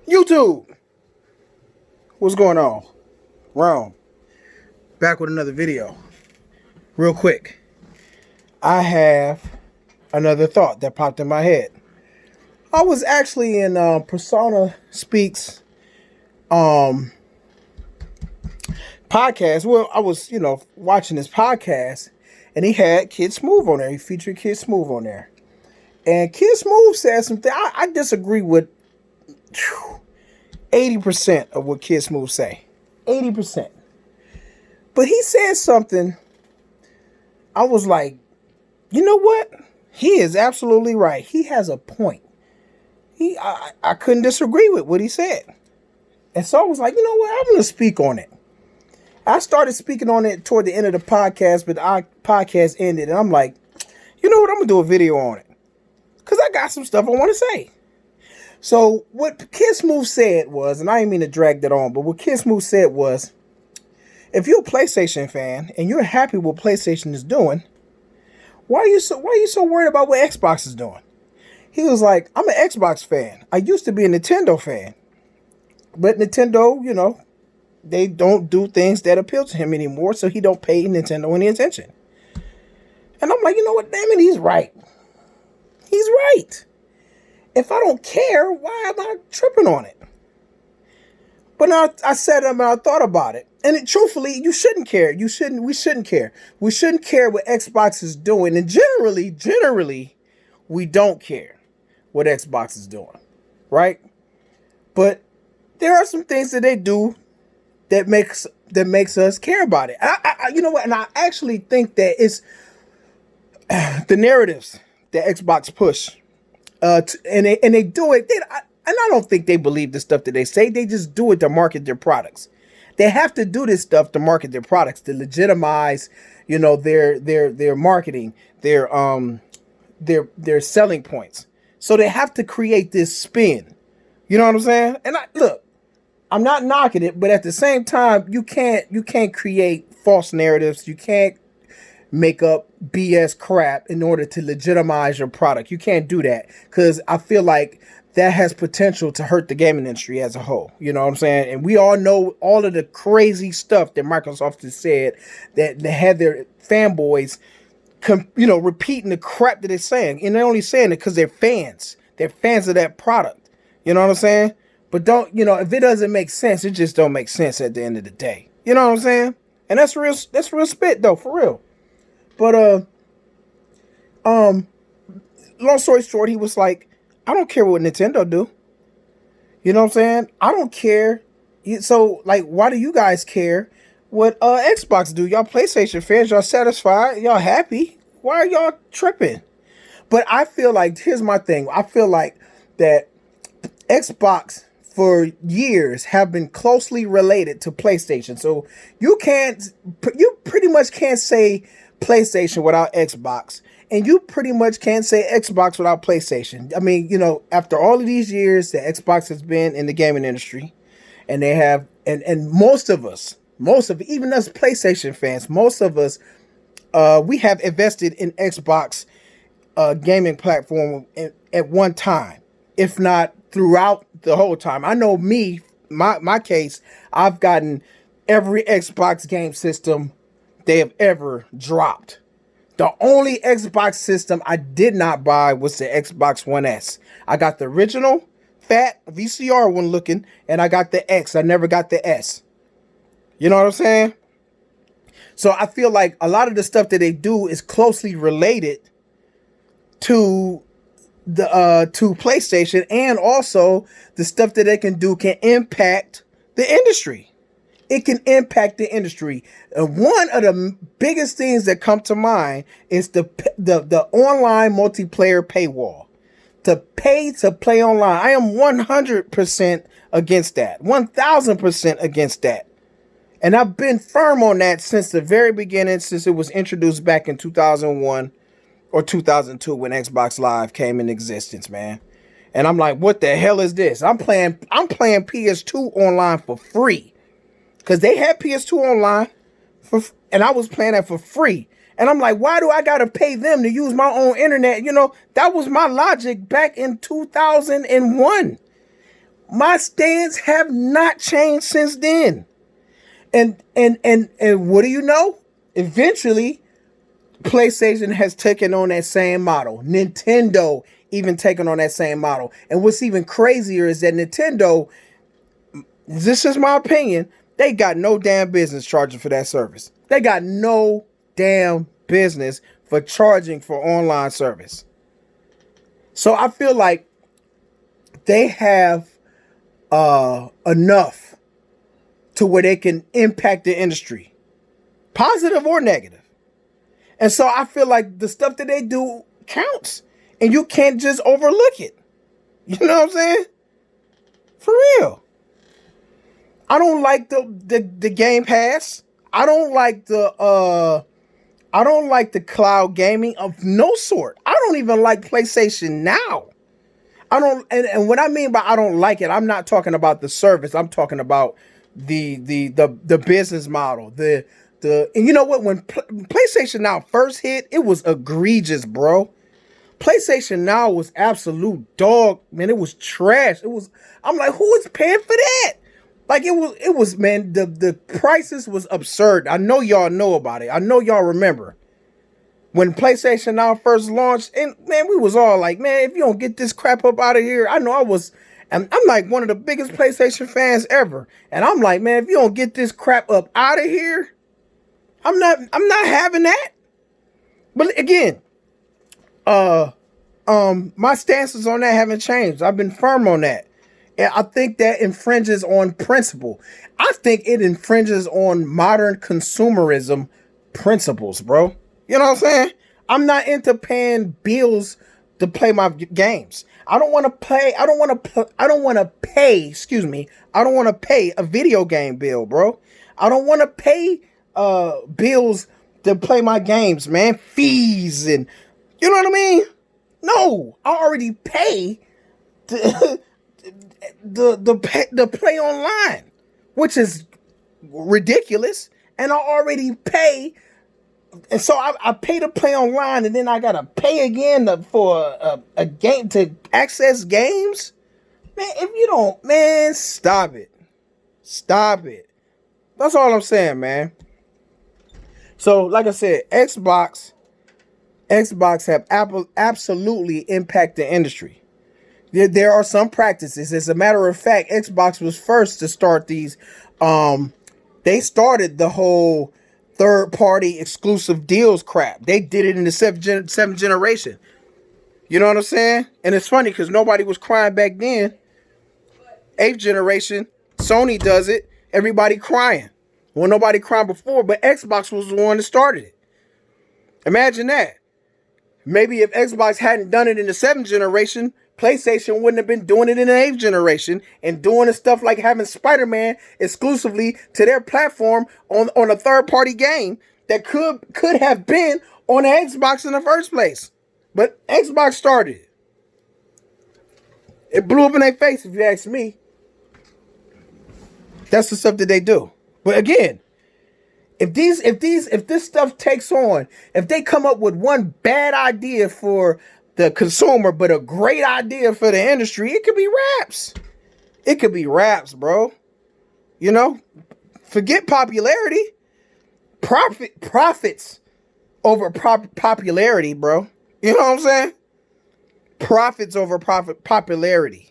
YouTube, what's going on? Rome, back with another video. Real quick, I have another thought that popped in my head. I was actually in Persona Speaks podcast. Well, I was, watching this podcast, and he had Kid Smooth on there. He featured Kid Smooth on there. And Kid Smooth said something. I disagree with 80% of what Kid Smooth say. 80%. But he said something. I was like, you know what? He is absolutely right. He has a point. I couldn't disagree with what he said. And so I was like, you know what? I'm going to speak on it. I started speaking on it toward the end of the podcast, but our podcast ended. And I'm like, you know what? I'm going to do a video on it. Because I got some stuff I want to say. So what Kid Smooth said was, and I didn't mean to drag that on, but what Kid Smooth said was, if you're a PlayStation fan and you're happy with what PlayStation is doing, why are you so worried about what Xbox is doing? He was like, I'm an Xbox fan. I used to be a Nintendo fan. But Nintendo, they don't do things that appeal to him anymore, so he don't pay Nintendo any attention. And I'm like, you know what? Damn it, he's right. He's right. If I don't care, why am I tripping on it? But now I said and I thought about it. And truthfully, you shouldn't care. We shouldn't care. We shouldn't care what Xbox is doing. And generally, we don't care what Xbox is doing. Right? But there are some things that they do that makes us care about it. You know what? And I actually think that it's the narratives that Xbox push. And they do it. And I don't think they believe the stuff that they say. They just do it to market their products. They have to do this stuff to market their products, to legitimize, their marketing, their selling points. So they have to create this spin. You know what I'm saying? And look, I'm not knocking it, but at the same time, you can't create false narratives. You can't make up BS crap in order to legitimize your product. You can't do that, because I feel like that has potential to hurt the gaming industry as a whole. You know what I'm saying? And we all know all of the crazy stuff that Microsoft has said that had their fanboys, repeating the crap that they're saying. And they're only saying it because they're fans. They're fans of that product. You know what I'm saying? But if it doesn't make sense, it just don't make sense at the end of the day. You know what I'm saying? And that's real spit though, for real. But long story short, he was like, I don't care what Nintendo do. You know what I'm saying? I don't care. So, like, why do you guys care what Xbox do? Y'all PlayStation fans, y'all satisfied? Y'all happy? Why are y'all tripping? But I feel like, here's my thing. I feel like that Xbox for years have been closely related to PlayStation. So you pretty much can't say PlayStation without Xbox. And you pretty much can't say Xbox without PlayStation. I mean, after all of these years that Xbox has been in the gaming industry, and they have, and most of even us PlayStation fans, most of us, we have invested in Xbox gaming platform at one time, if not throughout the whole time. I know my case, I've gotten every Xbox game system they have ever dropped. The only Xbox system I did not buy was the Xbox One S. I got the original fat VCR one looking, and I got the X. I never got the S. You know what I'm saying? So I feel like a lot of the stuff that they do is closely related to to PlayStation, and also the stuff that they can do can impact the industry. It can impact the industry. And one of the biggest things that come to mind is the online multiplayer paywall. To pay to play online. I am 100% against that. 1000% against that. And I've been firm on that since the very beginning, since it was introduced back in 2001 or 2002 when Xbox Live came in existence, man. And I'm like, what the hell is this? I'm playing PS2 online for free. Because they had PS2 online, and I was playing that for free. And I'm like, why do I got to pay them to use my own internet? That was my logic back in 2001. My stance have not changed since then. And what do you know? Eventually, PlayStation has taken on that same model. Nintendo even taken on that same model. And what's even crazier is that Nintendo, this is my opinion, they got no damn business charging for that service. They got no damn business for charging for online service. So I feel like they have enough to where they can impact the industry, positive or negative. And so I feel like the stuff that they do counts, and you can't just overlook it. You know what I'm saying? For real. I don't like the Game Pass. I don't like the cloud gaming of no sort. I don't even like PlayStation Now. I don't, and what I mean by I don't like it, I'm not talking about the service. I'm talking about the business model. And you know what? When PlayStation Now first hit, it was egregious, bro. PlayStation Now was absolute dog, man. It was trash. I'm like, who is paying for that? Like it was, man, the prices was absurd. I know y'all know about it. I know y'all remember when PlayStation Now first launched, and man, we was all like, man, if you don't get this crap up out of here, I know and I'm like one of the biggest PlayStation fans ever. And I'm like, man, if you don't get this crap up out of here, I'm not having that. But again, my stances on that haven't changed. I've been firm on that. And I think that infringes on principle. I think it infringes on modern consumerism principles, bro. You know what I'm saying? I'm not into paying bills to play my games. I don't want to pay a video game bill, bro. I don't want to pay bills to play my games, man. Fees and you know what I mean? No, I already pay the play online, which is ridiculous. And I already pay, and so I pay to play online, and then I gotta pay again for a game to access games. Man, if you don't, man, stop it. That's all I'm saying, man. So, like I said, Xbox have absolutely impacted the industry. There are some practices. As a matter of fact, Xbox was first to start these. They started the whole third-party exclusive deals crap. They did it in the seventh generation. You know what I'm saying? And it's funny because nobody was crying back then. 8th generation, Sony does it. Everybody crying. Well, nobody crying before, but Xbox was the one that started it. Imagine that. Maybe if Xbox hadn't done it in the 7th generation, PlayStation wouldn't have been doing it in the 8th generation and doing the stuff like having Spider-Man exclusively to their platform on a third-party game that could have been on the Xbox in the first place. But Xbox started it. It blew up in their face, if you ask me. That's the stuff that they do. But again, if this stuff takes on, if they come up with one bad idea for the consumer, but a great idea for the industry, it could be raps. It could be raps, bro. You know, forget popularity. Profits over popularity, bro. You know what I'm saying? Profits over popularity.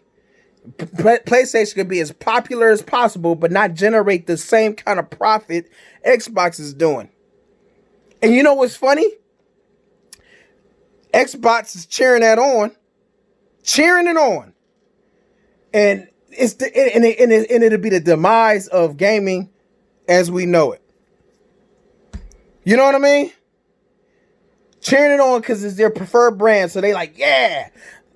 PlayStation could be as popular as possible, but not generate the same kind of profit Xbox is doing. And you know what's funny? Xbox is cheering it on, and it'll be the demise of gaming as we know it. You know what I mean? Cheering it on because it's their preferred brand, so they like, yeah.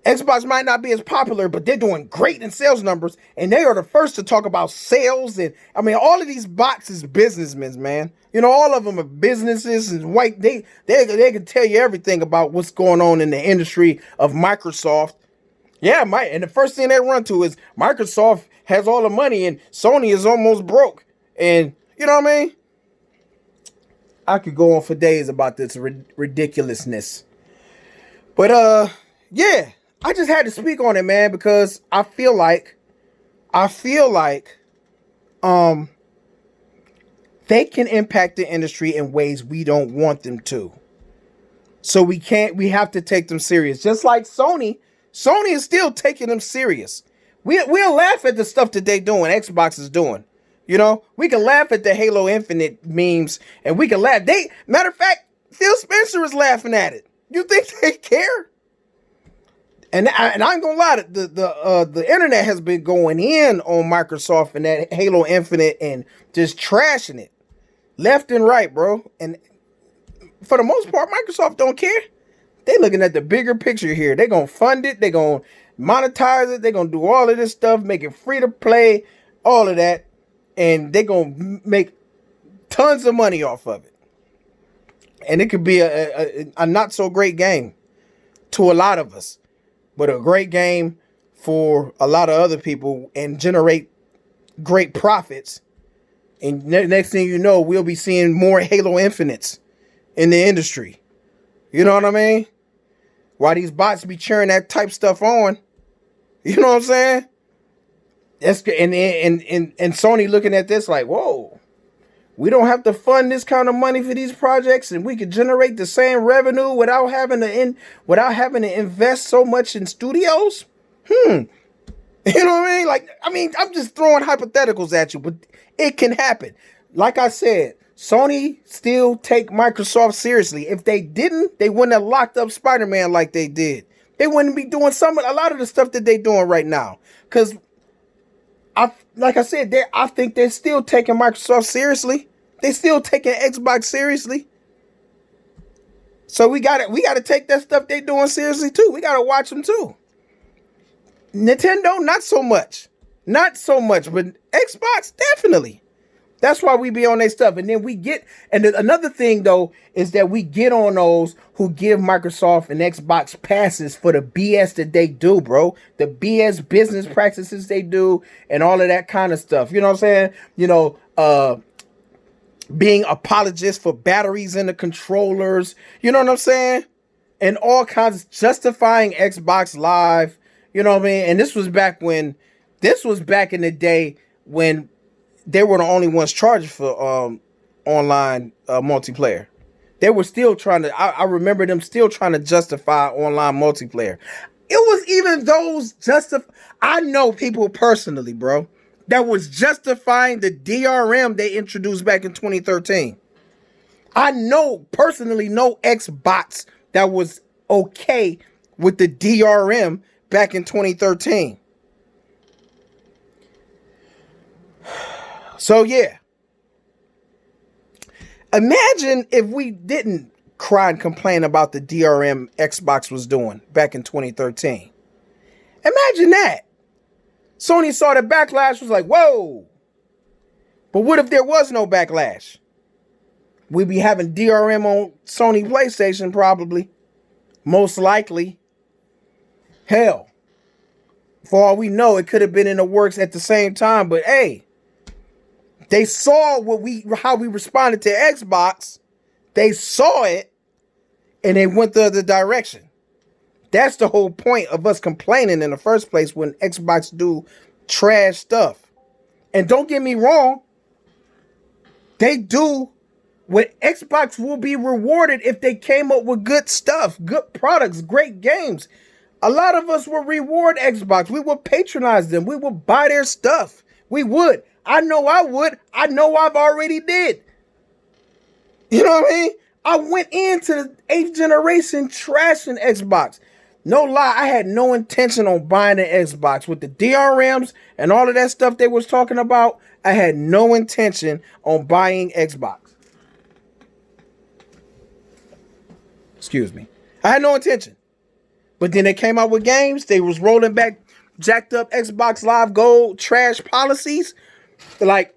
Xbox might not be as popular, but they're doing great in sales numbers, and they are the first to talk about sales. And I mean, all of these bots is businessmen, man. You know, all of them are businesses and white. They can tell you everything about what's going on in the industry of Microsoft. Yeah, and the first thing they run to is Microsoft has all the money and Sony is almost broke. And you know what I mean? I could go on for days about this ridiculousness. But yeah. I just had to speak on it, man, because I feel like I feel like um they can impact the industry in ways we don't want them to. So we have to take them serious. Just like Sony. Sony is still taking them serious. We'll laugh at the stuff that they doing, Xbox is doing. You know, we can laugh at the Halo Infinite memes, and we can laugh. Matter of fact, Phil Spencer is laughing at it. You think they care? And I ain't gonna lie, the internet has been going in on Microsoft and that Halo Infinite and just trashing it left and right, bro. And for the most part, Microsoft don't care. They looking at the bigger picture here. They gonna fund it. They gonna monetize it. They gonna do all of this stuff, make it free to play, all of that, and they gonna make tons of money off of it. And it could be a not so great game to a lot of us, but a great game for a lot of other people and generate great profits. And next thing you know, we'll be seeing more Halo Infinites in the industry. You know what I mean? Why these bots be cheering that type stuff on? You know what I'm saying? That's and Sony looking at this like, whoa, we don't have to fund this kind of money for these projects, and we could generate the same revenue without having to invest so much in studios. You know what I mean? Like, I'm just throwing hypotheticals at you, but it can happen. Like I said, Sony still take Microsoft seriously. If they didn't, they wouldn't have locked up Spider-Man like they did. They wouldn't be doing a lot of the stuff that they're doing right now. Because, like I said, I think they're still taking Microsoft seriously. They still taking Xbox seriously. So we gotta take that stuff they're doing seriously too. We gotta watch them too. Nintendo, not so much. Not so much, but Xbox, definitely. That's why we be on their stuff. And then another thing though, is that we get on those who give Microsoft and Xbox passes for the BS that they do, bro. The BS business practices they do and all of that kind of stuff. You know what I'm saying? You know, being apologists for batteries in the controllers. You know what I'm saying? And all kinds of justifying Xbox Live. You know what I mean? And this was back in the day when they were the only ones charging for online multiplayer. They were still trying to, I remember them still trying to justify online multiplayer. It was even those I know people personally, bro, that was justifying the DRM they introduced back in 2013. I personally know Xbox that was okay with the DRM back in 2013. So yeah, imagine if we didn't cry and complain about the DRM Xbox was doing back in 2013. Imagine that. Sony saw the backlash, was like, whoa. But what if there was no backlash? We'd be having DRM on Sony PlayStation probably. Most likely. Hell, for all we know, it could have been in the works at the same time, but hey, they saw how we responded to Xbox. They saw it, and they went the other direction. That's the whole point of us complaining in the first place when Xbox do trash stuff. And don't get me wrong, they do what Xbox will be rewarded if they came up with good stuff, good products, great games. A lot of us will reward Xbox. We will patronize them. We will buy their stuff. We would. I know I would. I know I've already did. You know what I mean? I went into the 8th generation trashing Xbox. No lie, I had no intention on buying an Xbox. With the DRMs and all of that stuff they was talking about, I had no intention on buying Xbox. Excuse me. I had no intention. But then they came out with games. They was rolling back jacked up Xbox Live Gold trash policies. Like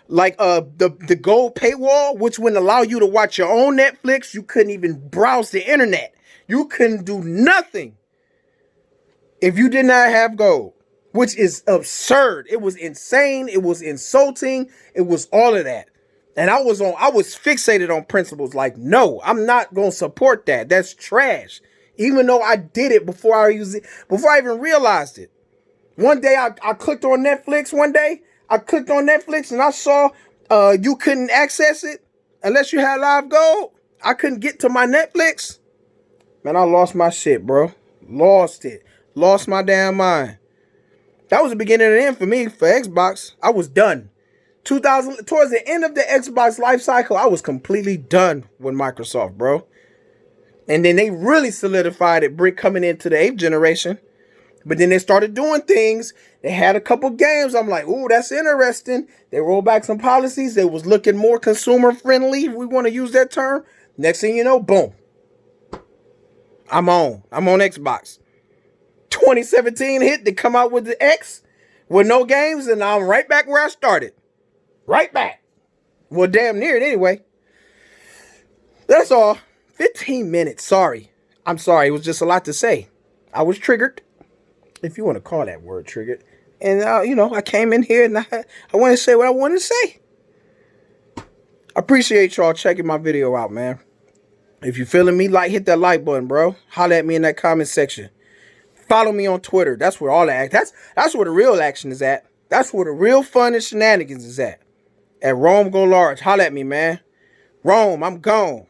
the gold paywall, which wouldn't allow you to watch your own Netflix. You couldn't even browse the internet. You couldn't do nothing if you did not have gold, which is absurd. It was insane. It was insulting. It was all of that. And I was fixated on principles like, no, I'm not going to support that. That's trash. Even though I did it before I even realized it. One day I clicked on Netflix one day. I clicked on Netflix and I saw you couldn't access it unless you had Live Gold. I couldn't get to my Netflix. Man, I lost my shit, bro. Lost it. Lost my damn mind. That was the beginning of the end for me for Xbox. I was done. 2000 towards the end of the Xbox life cycle, I was completely done with Microsoft, bro. And then they really solidified it coming into the 8th generation. But then they started doing things. They had a couple games. I'm like, ooh, that's interesting. They rolled back some policies. They was looking more consumer friendly, if we want to use that term. Next thing you know, boom. I'm on Xbox. 2017 hit, they come out with the X with no games, and I'm right back where I started. Right back. Well, damn near it anyway. That's all. 15 minutes. Sorry. I'm sorry. It was just a lot to say. I was triggered, if you want to call that word triggered. And, I came in here and I want to say what I want to say. I appreciate y'all checking my video out, man. If you feeling me, hit that like button, bro. Holler at me in that comment section. Follow me on Twitter. That's where all the that's where the real action is at. That's where the real fun and shenanigans is at. At Rome Go Large. Holler at me, man. Rome, I'm gone.